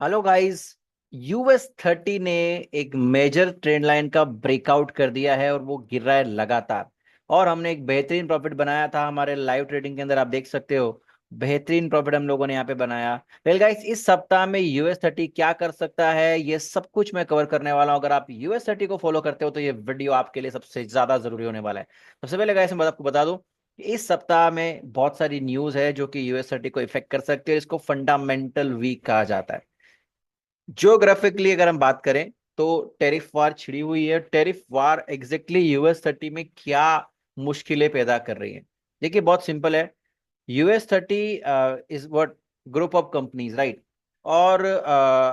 Hello guys. US 30 ने एक major trend line का ब्रेकआउट कर दिया है और वो गिर रहा है लगातार। और हमने एक बेहतरीन प्रॉफिट बनाया था हमारे लाइव ट्रेडिंग के अंदर, आप देख सकते हो। बेहतरीन प्रॉफिट हम लोगों ने यहाँ पे बनाया। वेल गाइस, इस सप्ताह में US 30 क्या कर सकता है ये सब कुछ मैं कवर करने वाला हूँ। अगर आप US 30 को फॉलो करते हो तो ये वीडियो आपके लिए सबसे ज्यादा जरूरी होने वाला है। सबसे पहले गाइस मैं आपको बता दूं कि इस सप्ताह में बहुत सारी न्यूज है जो कि US 30 को इफेक्ट कर सकते हैं। इसको फंडामेंटल वीक कहा जाता है। ज्योग्राफिकली अगर हम बात करें तो टेरिफ वार छिड़ी हुई है। टेरिफ वार एग्जैक्टली US 30 में क्या मुश्किलें पैदा कर रही है? देखिए बहुत सिंपल है। US 30 is what group of companies, right. और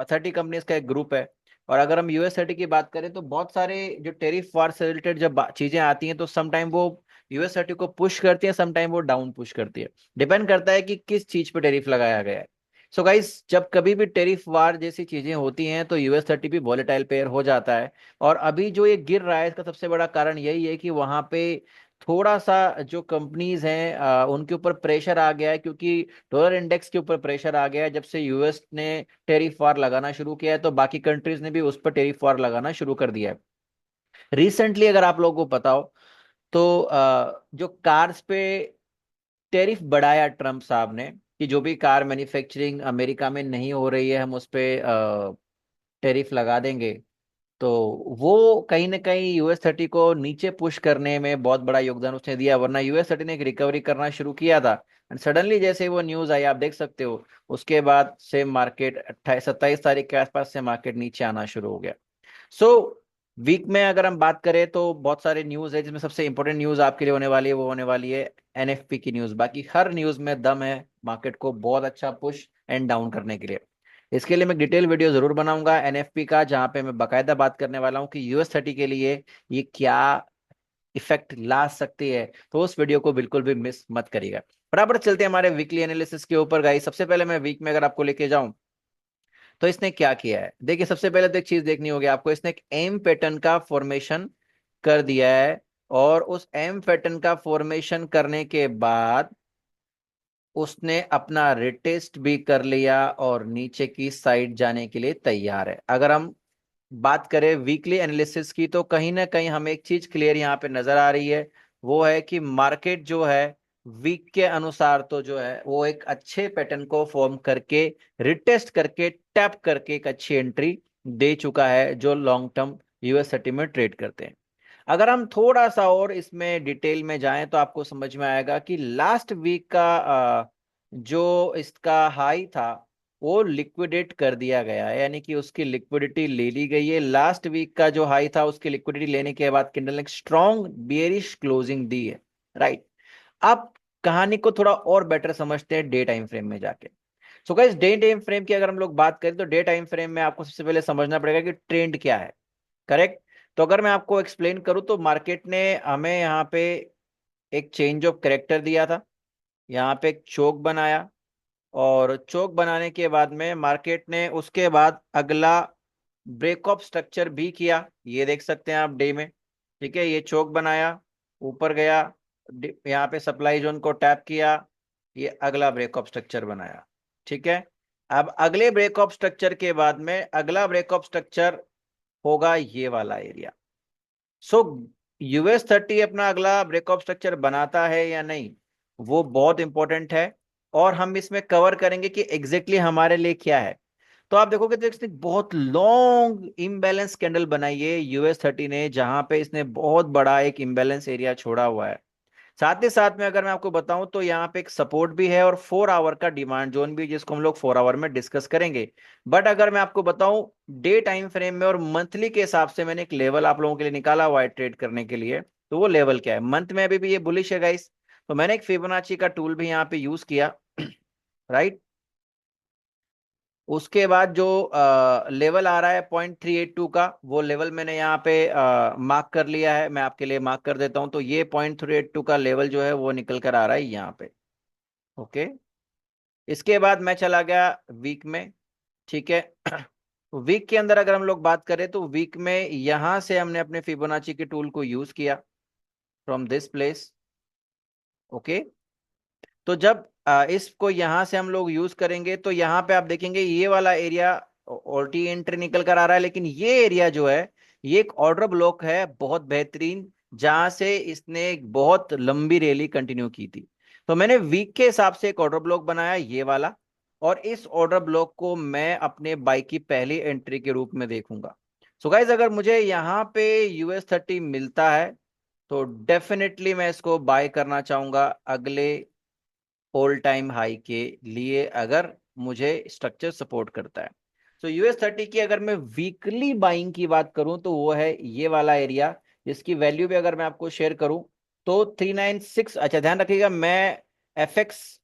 30 कंपनीज का एक ग्रुप है। और अगर हम US 30 की बात करें तो बहुत सारे जो टेरिफ वार से रिलेटेड जब चीजें आती हैं तो समटाइम वो US 30 को पुश करती है, समटाइम वो डाउन पुश करती है। डिपेंड करता है कि किस चीज पे टेरिफ लगाया गया है। सो गाइस, जब कभी भी टेरिफ वार जैसी चीजें होती हैं तो US 30 भी वॉलेटाइल पेयर हो जाता है। और अभी जो ये गिर रहा है इसका सबसे बड़ा कारण यही है कि वहां पे थोड़ा सा जो कंपनीज हैं उनके ऊपर प्रेशर आ गया है, क्योंकि डॉलर इंडेक्स के ऊपर प्रेशर आ गया है। जब से यूएस ने टेरिफ वार लगाना शुरू किया है तो बाकी कंट्रीज ने भी उस पर टेरिफ वार लगाना शुरू कर दिया है। रिसेंटली अगर आप लोगों को पता हो तो जो कार्स पे टेरिफ बढ़ाया ट्रम्प साहब ने कि जो भी कार मैन्युफैक्चरिंग अमेरिका में नहीं हो रही है हम उस पे टेरिफ लगा देंगे। तो वो कहीं ना कहीं US 30 को नीचे पुश करने में बहुत बड़ा योगदान उसने दिया, वरना US 30 ने एक रिकवरी करना शुरू किया था। एंड सडनली जैसे वो न्यूज आई, आप देख सकते हो, उसके बाद से मार्केट 28-27 तारीख के आसपास से मार्केट नीचे आना शुरू हो गया। सो वीक में अगर हम बात करें तो बहुत सारे न्यूज है, जिसमें सबसे इंपॉर्टेंट न्यूज आपके लिए होने वाली है वो होने वाली है NFP की न्यूज। बाकी हर न्यूज में दम है मार्केट को बहुत अच्छा पुश एंड डाउन करने के लिए। इसके लिए मैं डिटेल वीडियो जरूर बनाऊंगा NFP का, जहां पे मैं बकायदा बात करने वाला हूं कि US 30 के लिए ये क्या इफेक्ट ला सकती है। तो उस वीडियो को बिल्कुल भी मिस मत करिएगा। बराबर चलते हैं हमारे वीकली एनालिसिस के ऊपर गाइस। सबसे पहले मैं वीक में अगर आपको लेके जाऊं तो इसने क्या किया है, देखिए सबसे पहले तो एक चीज देखनी होगी आपको। इसने एक एम पैटर्न का फॉर्मेशन कर दिया है। और उस एम पैटर्न का फॉर्मेशन करने के बाद उसने अपना रिटेस्ट भी कर लिया और नीचे की साइड जाने के लिए तैयार है। अगर हम बात करें वीकली एनालिसिस की तो कहीं ना कहीं हमें एक चीज क्लियर यहाँ पे नजर आ रही है। वो है कि मार्केट जो है वीक के अनुसार तो जो है वो एक अच्छे पैटर्न को फॉर्म करके रिटेस्ट करके टैप करके एक अच्छी एंट्री दे चुका है जो लॉन्ग टर्म US 30 में ट्रेड करते हैं। अगर हम थोड़ा सा और इसमें डिटेल में जाएं तो आपको समझ में आएगा कि लास्ट वीक का जो इसका हाई था वो लिक्विडेट कर दिया गया है, यानी कि उसकी लिक्विडिटी ले ली गई है। लास्ट वीक का जो हाई था उसकी लिक्विडिटी लेने के बाद कैंडल ने स्ट्रॉन्ग बियरिश क्लोजिंग दी है, राइट। अब कहानी को थोड़ा और बेटर समझते हैं डे टाइम फ्रेम में जाके। So guys, day time frame की अगर हम लोग बात करें तो डे टाइम फ्रेम में आपको सबसे पहले समझना पड़ेगा कि ट्रेंड क्या है, करेक्ट। तो अगर मैं आपको एक्सप्लेन करूं तो मार्केट ने हमें यहाँ पे एक चेंज ऑफ करेक्टर दिया था, यहाँ पे एक चोक बनाया। और चोक बनाने के बाद में मार्केट ने उसके बाद अगला ब्रेक ऑफ स्ट्रक्चर भी किया, ये देख सकते हैं आप डे में। ठीक है, ये चोक बनाया, ऊपर गया, यहाँ पे सप्लाई जोन को टैप किया, ये अगला ब्रेक ऑफ स्ट्रक्चर बनाया। ठीक है, अब अगले ब्रेक ऑफ स्ट्रक्चर के बाद में अगला ब्रेक ऑफ स्ट्रक्चर होगा ये वाला एरिया। सो US 30 अपना अगला ब्रेकअप स्ट्रक्चर बनाता है या नहीं, वो बहुत इंपॉर्टेंट है। और हम इसमें कवर करेंगे कि एग्जैक्टली हमारे लिए क्या है। तो आप देखोगे तो इसने बहुत लॉन्ग इम्बैलेंस कैंडल बनाई है US 30 ने, जहां पे इसने बहुत बड़ा एक इम्बैलेंस एरिया छोड़ा हुआ है। साथ ही साथ में अगर मैं आपको बताऊं तो यहाँ पे एक सपोर्ट भी है और 4 आवर का डिमांड जोन भी, जिसको हम लोग 4 आवर में डिस्कस करेंगे। बट अगर मैं आपको बताऊं डे टाइम फ्रेम में और मंथली के हिसाब से मैंने एक लेवल आप लोगों के लिए निकाला हुआ है ट्रेड करने के लिए। तो वो लेवल क्या है, मंथ में अभी भी ये बुलिश है गाइस। तो मैंने एक फिबोनाची का टूल भी यहाँ पे यूज किया राइट। उसके बाद जो लेवल आ रहा है 0.382 का, वो लेवल मैंने यहाँ पे मार्क कर लिया है। मैं आपके लिए मार्क कर देता हूँ। तो ये 0.382 का लेवल जो है वो निकल कर आ रहा है यहाँ पे। ओके, इसके बाद मैं चला गया वीक में। ठीक है वीक के अंदर अगर हम लोग बात करें तो वीक में यहां से हमने अपने फिबोनाची के टूल को यूज किया फ्रॉम दिस प्लेस। ओके, तो जब इसको यहां से हम लोग यूज करेंगे तो यहाँ पे आप देखेंगे ये वाला एरिया ऑल्टी एंट्री निकल कर आ रहा है, लेकिन ये एरिया जो है ये एक ऑर्डर ब्लॉक है बहुत बेहतरीन, जहां से इसने एक बहुत लंबी रैली कंटिन्यू की थी। तो मैंने वीक के हिसाब से एक ऑर्डर ब्लॉक बनाया ये वाला, और इस ऑर्डर ब्लॉक को मैं अपने बाई की पहली एंट्री के रूप में देखूंगा। सो गाइज, अगर मुझे यहाँ पे US30 मिलता है तो डेफिनेटली मैं इसको बाय करना चाहूंगा अगले ऑल टाइम हाई के लिए, अगर मुझे स्ट्रक्चर सपोर्ट करता है। सो US30 की अगर मैं वीकली बाइंग की बात करूं तो वो है ये वाला एरिया, जिसकी वैल्यू भी अगर मैं आपको शेयर करूं तो 396। अच्छा, ध्यान रखिएगा, मैं FX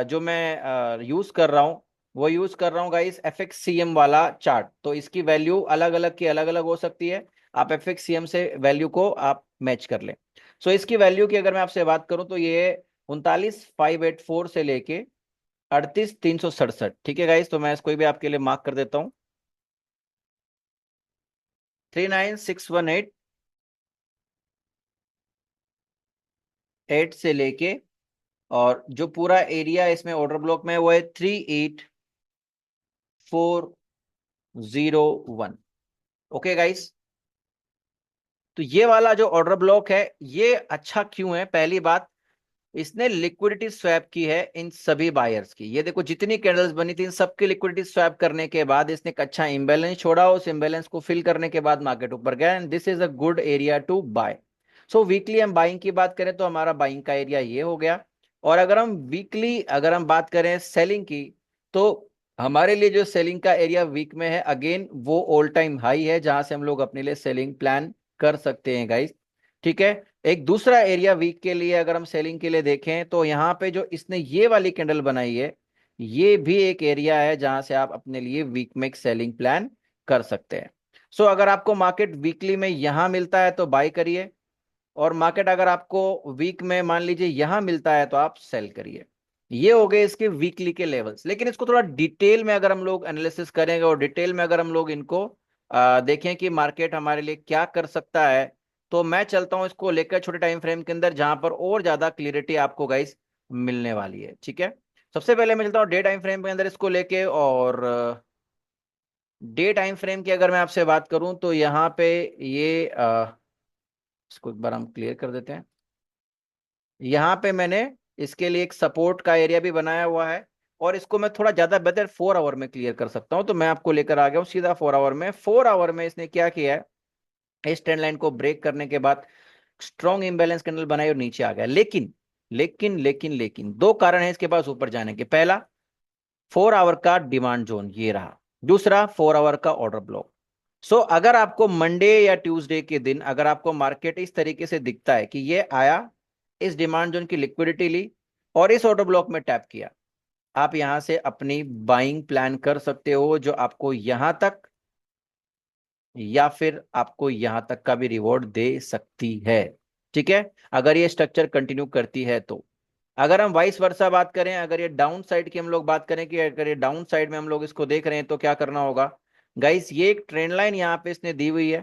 जो मैं यूज कर रहा हूं वो यूज कर रहा हूं गाइस FXCM वाला चार्ट, तो इसकी वैल्यू अलग अलग की अलग अलग हो सकती है। आप FXCM से वैल्यू को आप मैच कर लें। सो इसकी वैल्यू की अगर मैं आपसे बात करूं तो ये 39,584 से लेके 38,367। ठीक है गाइस, तो मैं इसको भी आपके लिए मार्क कर देता हूँ। 39,618 8 से लेके, और जो पूरा एरिया इसमें ऑर्डर ब्लॉक में है वो है 38,401। ओके गाइस, तो ये वाला जो ऑर्डर ब्लॉक है ये अच्छा क्यों है? पहली बात, इसने लिक्विडिटी स्वैप की है इन सभी बायर्स की। ये देखो जितनी कैंडल्स बनी थी इन सबकी लिक्विडिटी स्वैप करने के बाद इसने एक अच्छा इंबैलेंस छोड़ा, उस इंबैलेंस को फिल करने के बाद मार्केट ऊपर गया, and this is a good area to buy. So weekly हम बाइंग की बात करें तो हमारा बाइंग का एरिया ये हो गया। और अगर हम बात करें सेलिंग की, तो हमारे लिए जो सेलिंग का एरिया वीक में है, अगेन वो ऑल टाइम हाई है जहां से हम लोग अपने लिए सेलिंग प्लान कर सकते हैं गाइस। ठीक है, एक दूसरा एरिया वीक के लिए अगर हम सेलिंग के लिए देखें तो यहाँ पे जो इसने ये वाली कैंडल बनाई है, ये भी एक एरिया है जहां से आप अपने लिए वीक में एक सेलिंग प्लान कर सकते हैं। सो अगर आपको मार्केट वीकली में यहां मिलता है तो बाय करिए, और मार्केट अगर आपको वीक में मान लीजिए यहां मिलता है तो आप सेल करिए। ये हो गए इसके वीकली के लेवल्स। लेकिन इसको थोड़ा डिटेल में अगर हम लोग एनालिसिस करेंगे और डिटेल में अगर हम लोग इनको देखें कि मार्केट हमारे लिए क्या कर सकता है, तो मैं चलता हूं इसको लेकर छोटे टाइम फ्रेम के अंदर, जहां पर और ज्यादा क्लियरिटी आपको गाइस मिलने वाली है। ठीक है, सबसे पहले मैं चलता हूँ डे टाइम फ्रेम के अंदर इसको लेके, और डे टाइम फ्रेम की अगर मैं आपसे बात करूं तो यहाँ पे ये इसको एक बार हम क्लियर कर देते हैं। यहाँ पे मैंने इसके लिए एक सपोर्ट का एरिया भी बनाया हुआ है, और इसको मैं थोड़ा ज्यादा बेहतर 4 आवर में क्लियर कर सकता हूँ, तो मैं आपको लेकर आ गया हूँ सीधा 4 आवर में। 4 आवर में इसने क्या किया है, इस ट्रेंड लाइन को ब्रेक करने के बाद स्ट्रॉन्ग इम्बैलेंस कैंडल बनाई और नीचे आ गया। लेकिन दो कारण है इसके पास ऊपर जाने के। पहला, 4 आवर का डिमांड जोन ये रहा, दूसरा 4 आवर का ऑर्डर ब्लॉक। सो अगर आपको मंडे या ट्यूसडे के दिन अगर आपको मार्केट इस तरीके से दिखता है कि ये आया, इस डिमांड जोन की लिक्विडिटी ली और इस ऑर्डर ब्लॉक में टैप किया, आप यहां से अपनी बाइंग प्लान कर सकते हो, जो आपको यहां तक या फिर आपको यहां तक का भी रिवॉर्ड दे सकती है। ठीक है, अगर ये स्ट्रक्चर कंटिन्यू करती है तो। अगर हम वाइस वर्सा बात करें, अगर ये डाउन साइड की हम लोग बात करें कि अगर ये डाउन साइड में हम लोग इसको देख रहे हैं तो क्या करना होगा गाइस, ये एक ट्रेंड लाइन यहाँ पे इसने दी हुई है।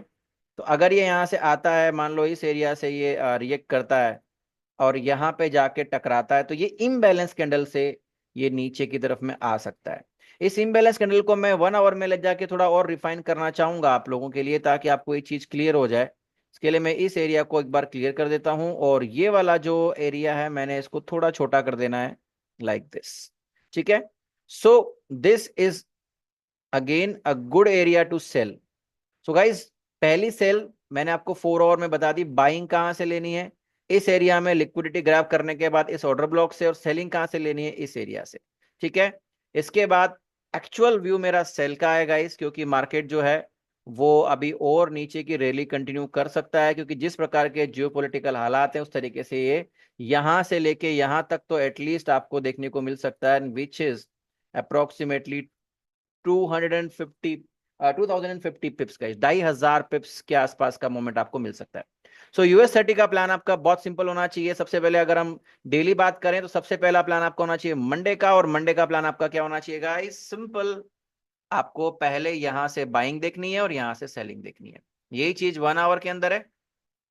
तो अगर ये यहाँ से आता है, मान लो इस एरिया से ये रिएक्ट करता है और यहाँ पे जाके टकराता है, तो ये इम्बैलेंस कैंडल से ये नीचे की तरफ में आ सकता है। इस इम्बैलेंस कैंडल को मैं 1 आवर में ले जाके थोड़ा और रिफाइन करना चाहूंगा आप लोगों के लिए, ताकि आपको ये चीज क्लियर हो जाए। इसके लिए मैं इस एरिया को एक बार क्लियर कर देता हूं, और ये वाला जो एरिया है मैंने इसको थोड़ा छोटा कर देना है, लाइक दिस। ठीक है, so this is again a good area to sell. So guys, पहली सेल मैंने आपको 4 आवर में बता दी, बाइंग कहां से लेनी है इस एरिया में लिक्विडिटी ग्रैब करने के बाद इस ऑर्डर ब्लॉक से, और सेलिंग कहां से लेनी है इस एरिया से। ठीक है, इसके बाद एक्चुअल व्यू मेरा सेल का है गाइस, क्योंकि मार्केट जो है वो अभी और नीचे की रैली कंटिन्यू कर सकता है, क्योंकि जिस प्रकार के जियोपॉलिटिकल हालात हैं उस तरीके से ये यहां से लेके यहां तक तो एटलीस्ट आपको देखने को मिल सकता है, विच इज अप्रोक्सीमेटली 250 2050 पिप्स का, 2,500 पिप्स के आसपास का मोमेंट आपको मिल सकता है। सो US30 का प्लान आपका बहुत सिंपल होना चाहिए। सबसे पहले अगर हम डेली बात करें तो सबसे पहला प्लान आपका होना चाहिए मंडे का, और मंडे का प्लान आपका क्या होना चाहिए गाइस, सिंपल। आपको पहले यहां से बाइंग देखनी है और यहां से सेलिंग देखनी है, यही चीज 1 आवर के अंदर है।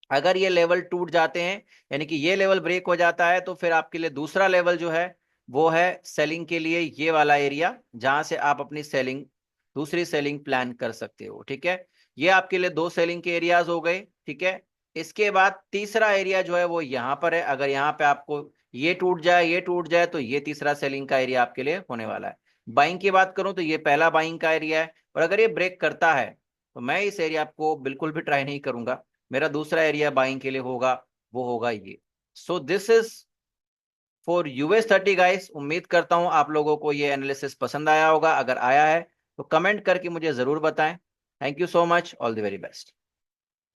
अगर ये लेवल टूट जाते हैं, यानी कि ये लेवल ब्रेक हो जाता है, तो फिर आपके लिए दूसरा लेवल जो है वो है सेलिंग के लिए ये वाला एरिया, जहां से आप अपनी सेलिंग दूसरी सेलिंग प्लान कर सकते हो। ठीक है, ये आपके लिए दो सेलिंग के एरियाज हो गए। ठीक है, इसके बाद तीसरा एरिया जो है वो यहाँ पर है। अगर यहाँ पे आपको ये टूट जाए, ये टूट जाए, तो ये तीसरा सेलिंग का एरिया आपके लिए होने वाला है। बाइंग की बात करूं तो ये पहला बाइंग का एरिया है, और अगर ये ब्रेक करता है तो मैं इस एरिया को बिल्कुल भी ट्राई नहीं करूंगा। मेरा दूसरा एरिया बाइंग के लिए होगा, वो होगा ये। सो this is for US 30 guys. उम्मीद करता हूं आप लोगों को ये एनालिसिस पसंद आया होगा। अगर आया है तो कमेंट करके मुझे जरूर बताएं। Thank you so much, all the very best.